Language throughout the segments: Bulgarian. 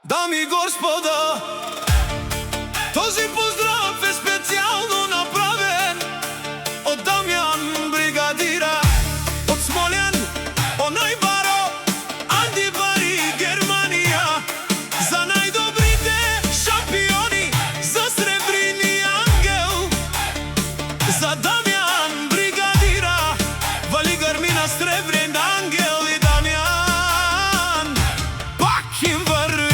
Дами и господа, този поздрав е специално направен от Дамјан бригадира, от Смолен, онај баро, Анди Бари, Германија, за најдобрите шампиони, за сребрини ангел, за Дамјан бригадира, вали грмина сребрен ангел и Дамјан пак им върви.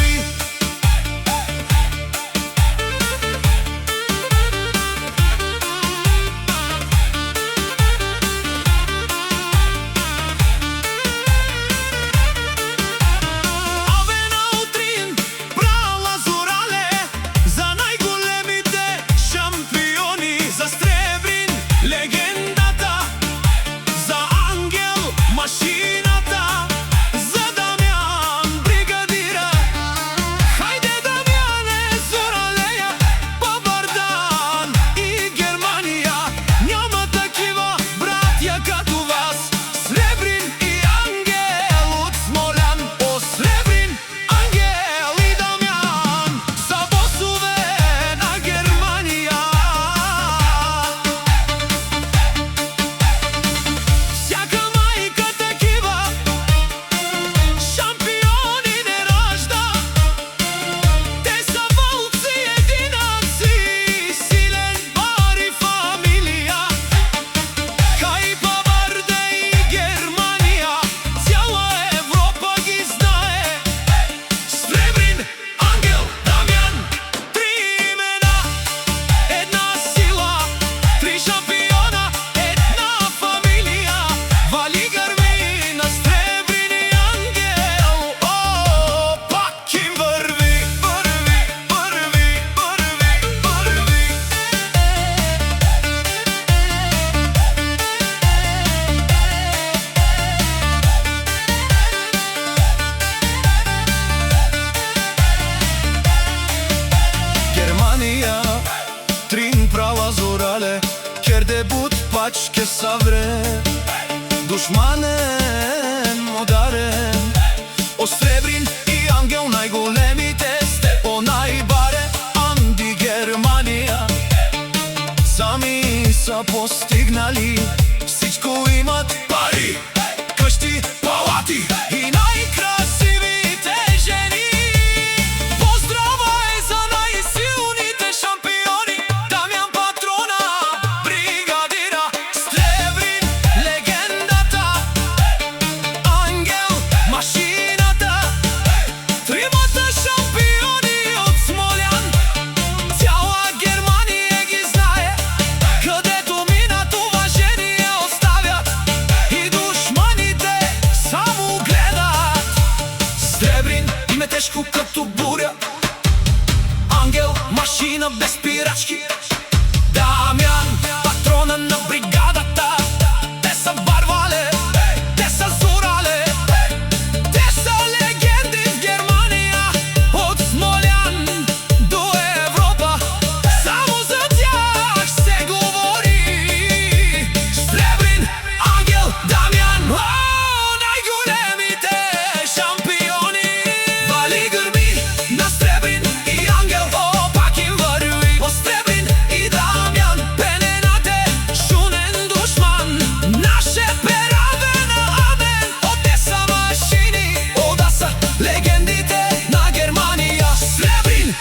Ker debut pač ke savre, душманен ударен, о сребрин и ангел најголемите сте, онај баре, Анди Германија. Сами са постигнали, всичко имат пари, къщи, палати и најкрасивите жени. Поздрава е за најсилните шампиони, Дамјан патрона бригадира, сребрин легендата, ангел машината, тримата шампиони од Смолян, цяла Германија ги знае, където минат уважение оставят и душманите само гледат. Сребрин им е тежко като буря, ангел машина без спирачки, Дамјан патрона на бригадата. Те са барвале, те са зурале, те са легенди в Германија, от Смолян до Европа, само за тях се говори. Сребрин ангел Дамјан, најголемите шампиони, вали грми на сребрин и ангел, пак им върви. О сребрин и Дамјан, пенената шунен душман, наше пераве на амен, о те са машини, о да са легендите на Германија. Сребрин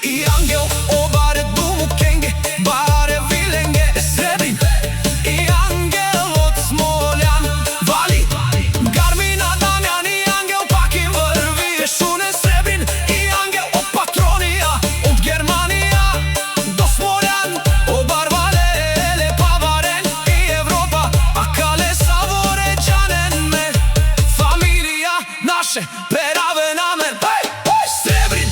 и ангел, о баре думо кенге, баре виленге. Сребрин и ангел от Смолян, вали гармина Дамјан и ангел пак им върви. Те шунен сребрин и ангел от патронија, от Германија до Смолян, обарвале лепаварен и Европа, а кале саворечанен ме, фамилија наше пераве на мен. Сребрин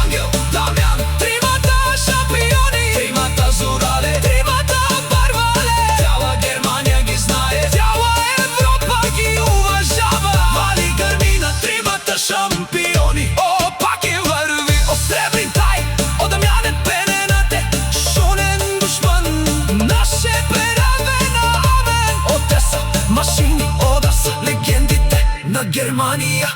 ангел Дамјан, тримата шампиони, тримата зурале, тримата барвале, цяла Германија ги знае, цяла Европа ги уважава, вали грми на тримата шампиони, о пак им върви. О сребрин тај, о Дамјане пенената шунен душман, наше пераве на амен, о те са машини, о да са легендите на Германија.